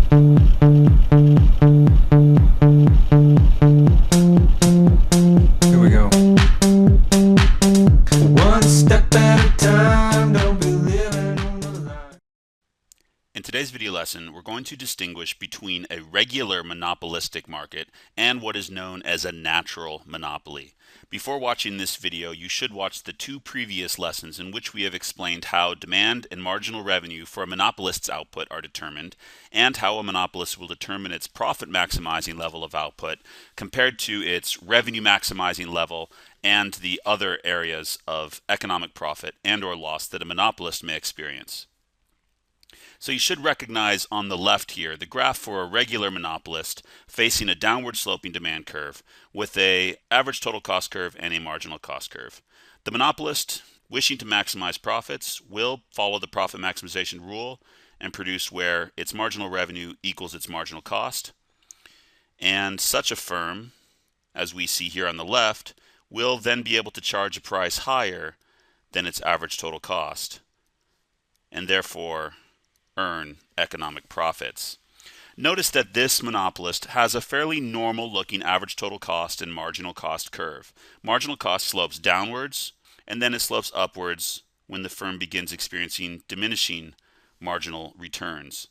Here we go. One step at a time, don't be living on the line. In today's video lesson, we're going to distinguish between a regular monopolistic market and what is known as a natural monopoly. Before watching this video, you should watch the two previous lessons in which we have explained how demand and marginal revenue for a monopolist's output are determined, and how a monopolist will determine its profit maximizing level of output compared to its revenue maximizing level and the other areas of economic profit and or loss that a monopolist may experience. So you should recognize on the left here the graph for a regular monopolist facing a downward sloping demand curve with a average total cost curve and a marginal cost curve. The monopolist wishing to maximize profits will follow the profit maximization rule and produce where its marginal revenue equals its marginal cost. And such a firm, as we see here on the left, will then be able to charge a price higher than its average total cost, and therefore earn economic profits. Notice that this monopolist has a fairly normal looking average total cost and marginal cost curve. Marginal cost slopes downwards and then it slopes upwards when the firm begins experiencing diminishing marginal returns.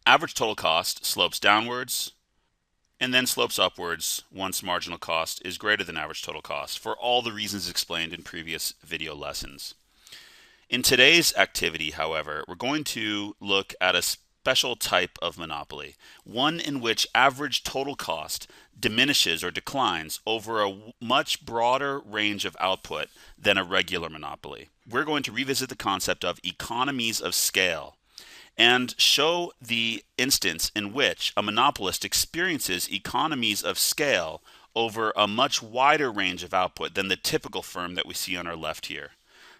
Average total cost slopes downwards and then slopes upwards once marginal cost is greater than average total cost, for all the reasons explained in previous video lessons. In today's activity, however, we're going to look at a special type of monopoly, one in which average total cost diminishes or declines over a much broader range of output than a regular monopoly. We're going to revisit the concept of economies of scale and show the instance in which a monopolist experiences economies of scale over a much wider range of output than the typical firm that we see on our left here.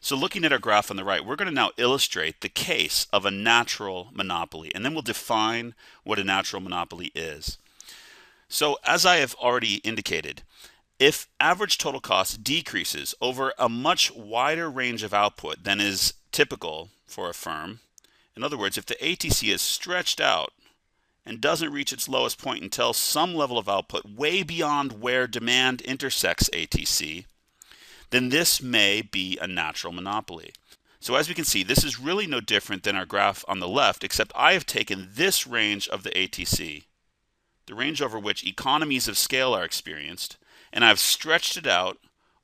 So looking at our graph on the right, we're going to now illustrate the case of a natural monopoly, and then we'll define what a natural monopoly is. So as I have already indicated, if average total cost decreases over a much wider range of output than is typical for a firm, in other words, if the ATC is stretched out and doesn't reach its lowest point until some level of output way beyond where demand intersects ATC, then this may be a natural monopoly. So as we can see, this is really no different than our graph on the left, except I have taken this range of the ATC, the range over which economies of scale are experienced, and I've stretched it out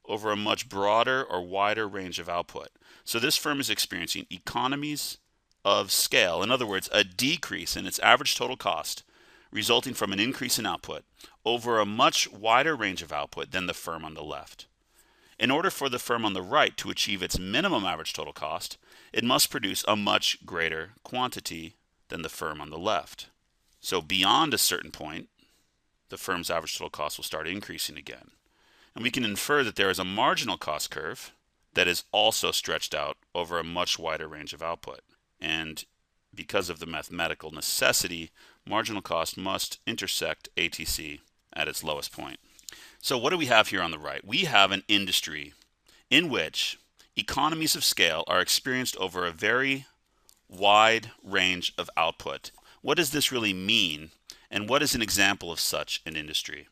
over a much broader or wider range of output. So this firm is experiencing economies of scale, in other words, a decrease in its average total cost resulting from an increase in output over a much wider range of output than the firm on the left. In order for the firm on the right to achieve its minimum average total cost, it must produce a much greater quantity than the firm on the left. So beyond a certain point, the firm's average total cost will start increasing again. And we can infer that there is a marginal cost curve that is also stretched out over a much wider range of output. And because of the mathematical necessity, marginal cost must intersect ATC at its lowest point. So what do we have here on the right? We have an industry in which economies of scale are experienced over a very wide range of output. What does this really mean, and what is an example of such an industry?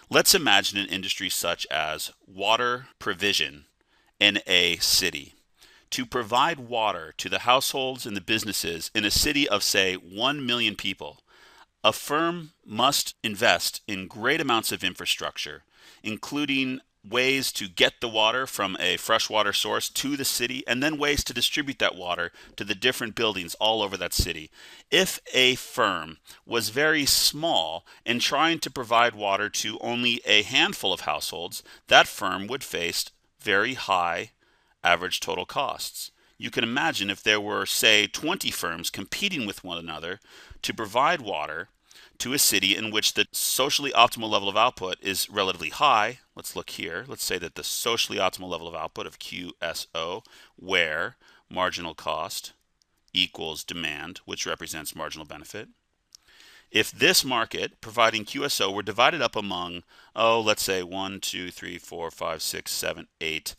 Let's imagine an industry such as water provision in a city. To provide water to the households and the businesses in a city of, say, 1 million people, a firm must invest in great amounts of infrastructure, including ways to get the water from a freshwater source to the city, and then ways to distribute that water to the different buildings all over that city. If a firm was very small and trying to provide water to only a handful of households, that firm would face very high average total costs. You can imagine if there were, say, 20 firms competing with one another to provide water to a city in which the socially optimal level of output is relatively high. Let's look here. Let's say that the socially optimal level of output of QSO, where marginal cost equals demand, which represents marginal benefit. If this market providing QSO were divided up among, let's say 1, 2, 3, 4, 5, 6, 7, 8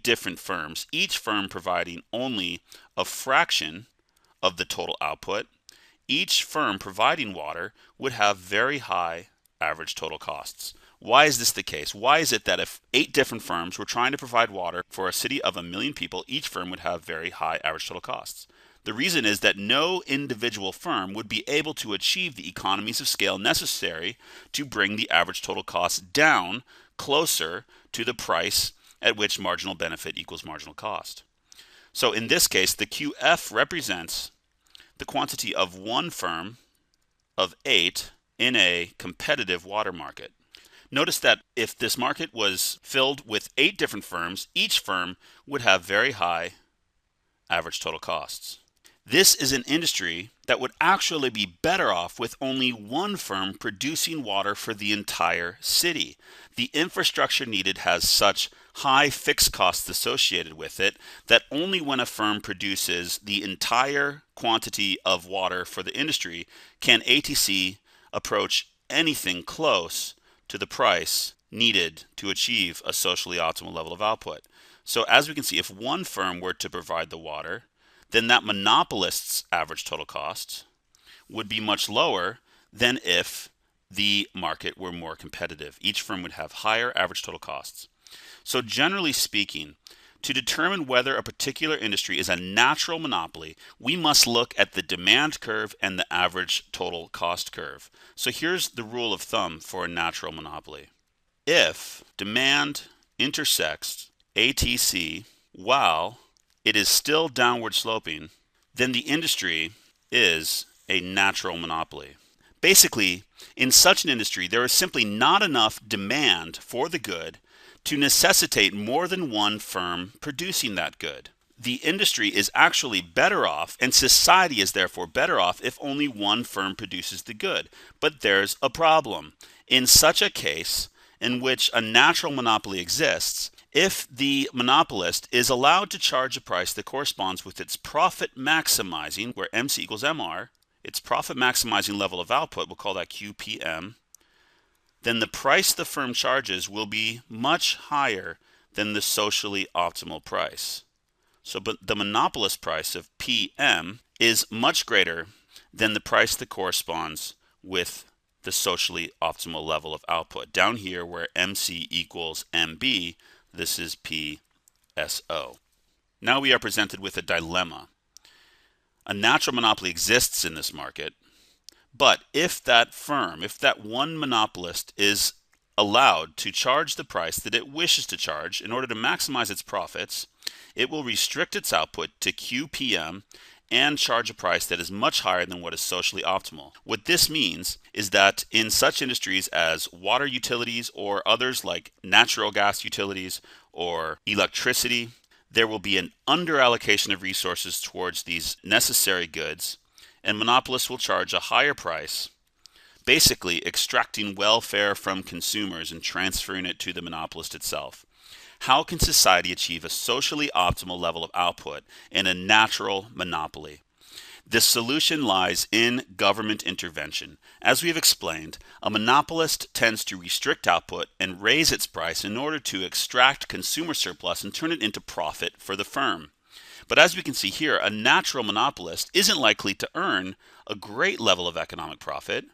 different firms, each firm providing only a fraction of the total output, each firm providing water would have very high average total costs. Why is this the case? Why is it that if 8 different firms were trying to provide water for a city of 1 million people, each firm would have very high average total costs? The reason is that no individual firm would be able to achieve the economies of scale necessary to bring the average total cost down closer to the price at which marginal benefit equals marginal cost. So in this case, the QF represents the quantity of one firm of 8 in a competitive water market. Notice that if this market was filled with 8 different firms, each firm would have very high average total costs. This is an industry that would actually be better off with only one firm producing water for the entire city. The infrastructure needed has such high fixed costs associated with it that only when a firm produces the entire quantity of water for the industry can ATC approach anything close to the price needed to achieve a socially optimal level of output. So as we can see, if one firm were to provide the water, then that monopolist's average total cost would be much lower than if the market were more competitive. Each firm would have higher average total costs. So generally speaking, to determine whether a particular industry is a natural monopoly, we must look at the demand curve and the average total cost curve. So here's the rule of thumb for a natural monopoly. If demand intersects ATC while it is still downward sloping, then the industry is a natural monopoly. Basically, in such an industry, there is simply not enough demand for the good to necessitate more than one firm producing that good. The industry is actually better off, and society is therefore better off if only one firm produces the good. But there's a problem. In such a case in which a natural monopoly exists, if the monopolist is allowed to charge a price that corresponds with its profit maximizing, where MC equals MR, its profit maximizing level of output, we'll call that QPM, then the price the firm charges will be much higher than the socially optimal price. So but the monopolist price of PM is much greater than the price that corresponds with the socially optimal level of output. Down here where MC equals MB, this is PSO. Now we are presented with a dilemma. A natural monopoly exists in this market, but if that firm, if that one monopolist is allowed to charge the price that it wishes to charge in order to maximize its profits, it will restrict its output to QPM and charge a price that is much higher than what is socially optimal. What this means is that in such industries as water utilities or others like natural gas utilities or electricity, there will be an underallocation of resources towards these necessary goods, and monopolists will charge a higher price, basically extracting welfare from consumers and transferring it to the monopolist itself. How can society achieve a socially optimal level of output in a natural monopoly? The solution lies in government intervention. As we have explained, a monopolist tends to restrict output and raise its price in order to extract consumer surplus and turn it into profit for the firm. But as we can see here, a natural monopolist isn't likely to earn a great level of economic profit,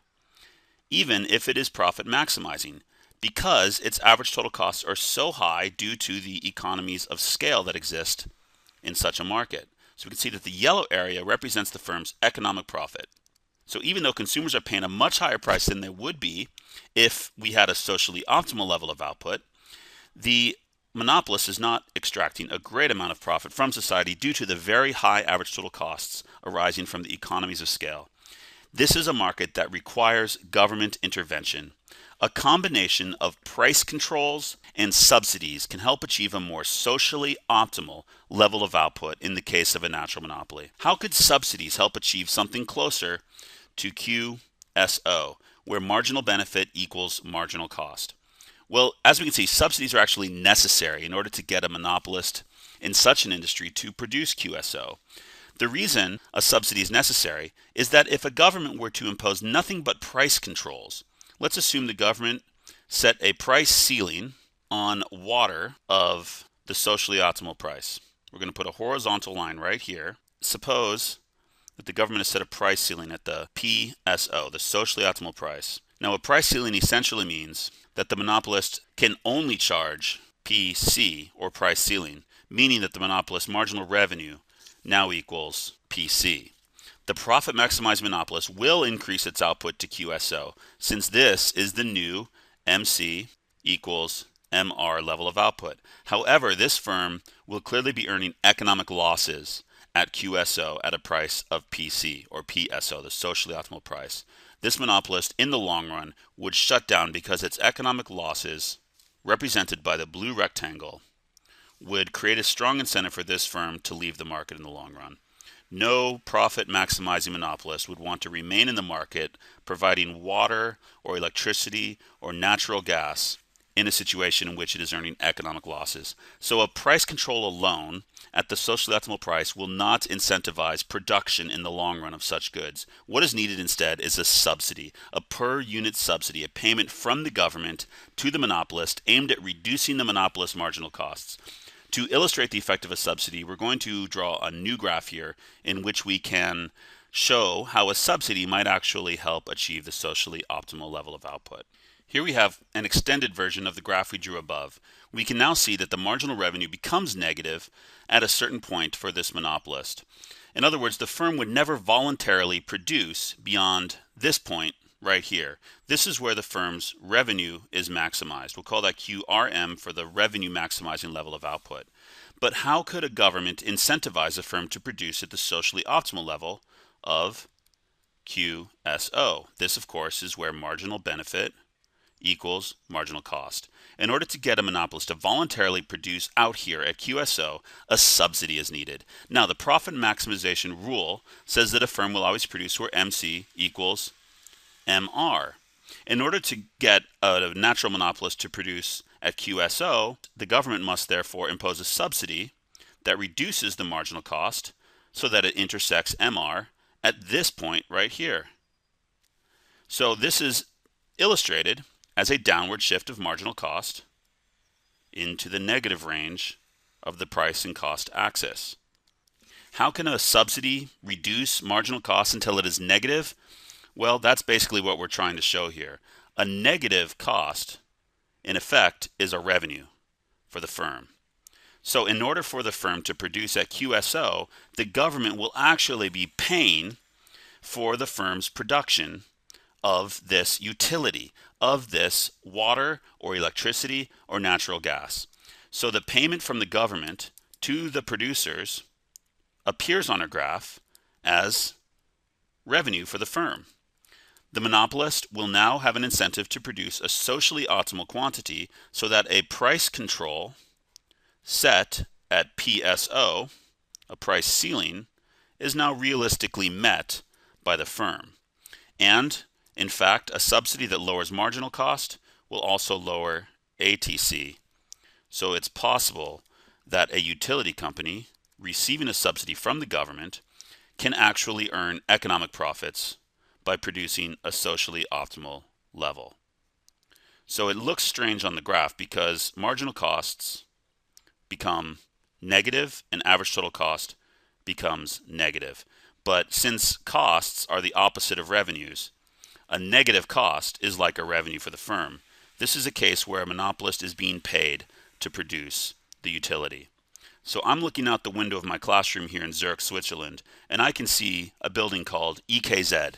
even if it is profit maximizing, because its average total costs are so high due to the economies of scale that exist in such a market. So we can see that the yellow area represents the firm's economic profit. So even though consumers are paying a much higher price than they would be if we had a socially optimal level of output, the monopolist is not extracting a great amount of profit from society due to the very high average total costs arising from the economies of scale. This is a market that requires government intervention. A combination of price controls and subsidies can help achieve a more socially optimal level of output in the case of a natural monopoly. How could subsidies help achieve something closer to QSO, where marginal benefit equals marginal cost? Well, as we can see, subsidies are actually necessary in order to get a monopolist in such an industry to produce QSO. The reason a subsidy is necessary is that if a government were to impose nothing but price controls, let's assume the government set a price ceiling on water of the socially optimal price. We're going to put a horizontal line right here. Suppose that the government has set a price ceiling at the PSO, the socially optimal price. Now, a price ceiling essentially means that the monopolist can only charge PC, or price ceiling, meaning that the monopolist's marginal revenue now equals PC. The profit maximizing monopolist will increase its output to QSO, since this is the new MC equals MR level of output. However, this firm will clearly be earning economic losses at QSO at a price of PC, or PSO, the socially optimal price. This monopolist in the long run would shut down because its economic losses, represented by the blue rectangle, would create a strong incentive for this firm to leave the market in the long run. No profit maximizing monopolist would want to remain in the market providing water or electricity or natural gas in a situation in which it is earning economic losses. So a price control alone at the socially optimal price will not incentivize production in the long run of such goods. What is needed instead is a subsidy, a per unit subsidy, a payment from the government to the monopolist aimed at reducing the monopolist's marginal costs. To illustrate the effect of a subsidy, we're going to draw a new graph here in which we can show how a subsidy might actually help achieve the socially optimal level of output. Here we have an extended version of the graph we drew above. We can now see that the marginal revenue becomes negative at a certain point for this monopolist. In other words, the firm would never voluntarily produce beyond this point right here. This is where the firm's revenue is maximized. We'll call that QRM for the revenue maximizing level of output. But how could a government incentivize a firm to produce at the socially optimal level of QSO? This, of course, is where marginal benefit equals marginal cost. In order to get a monopolist to voluntarily produce out here at QSO, a subsidy is needed. Now, the profit maximization rule says that a firm will always produce where MC equals MR. In order to get a natural monopolist to produce at QSO, the government must therefore impose a subsidy that reduces the marginal cost so that it intersects MR at this point right here. So this is illustrated as a downward shift of marginal cost into the negative range of the price and cost axis. How can a subsidy reduce marginal cost until it is negative? Well, that's basically what we're trying to show here. A negative cost, in effect, is a revenue for the firm. So in order for the firm to produce at QSO, the government will actually be paying for the firm's production of this utility, of this water or electricity or natural gas. So the payment from the government to the producers appears on a graph as revenue for the firm. The monopolist will now have an incentive to produce a socially optimal quantity so that a price control set at PSO, a price ceiling, is now realistically met by the firm. And, in fact, a subsidy that lowers marginal cost will also lower ATC. So it's possible that a utility company receiving a subsidy from the government can actually earn economic profits by producing a socially optimal level. So it looks strange on the graph because marginal costs become negative and average total cost becomes negative. But since costs are the opposite of revenues, a negative cost is like a revenue for the firm. This is a case where a monopolist is being paid to produce the utility. So I'm looking out the window of my classroom here in Zurich, Switzerland, and I can see a building called EKZ.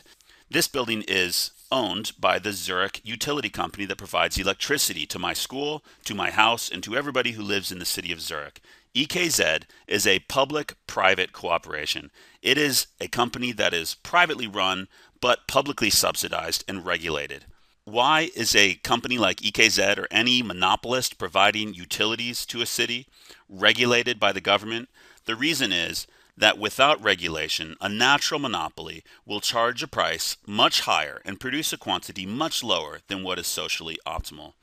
This building is owned by the Zurich utility company that provides electricity to my school, to my house, and to everybody who lives in the city of Zurich. EKZ is a public-private cooperation. It is a company that is privately run but publicly subsidized and regulated. Why is a company like EKZ or any monopolist providing utilities to a city regulated by the government? The reason is that without regulation, a natural monopoly will charge a price much higher and produce a quantity much lower than what is socially optimal.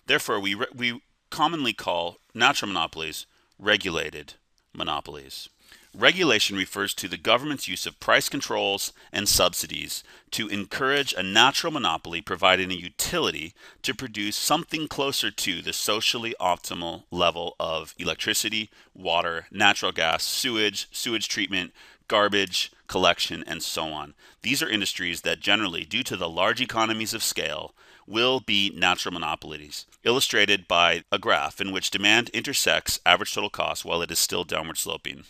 Therefore, we commonly call natural monopolies regulated monopolies. Regulation refers to the government's use of price controls and subsidies to encourage a natural monopoly providing a utility to produce something closer to the socially optimal level of electricity, water, natural gas, sewage treatment, garbage, collection, and so on. These are industries that generally, due to the large economies of scale, will be natural monopolies, illustrated by a graph in which demand intersects average total cost while it is still downward sloping.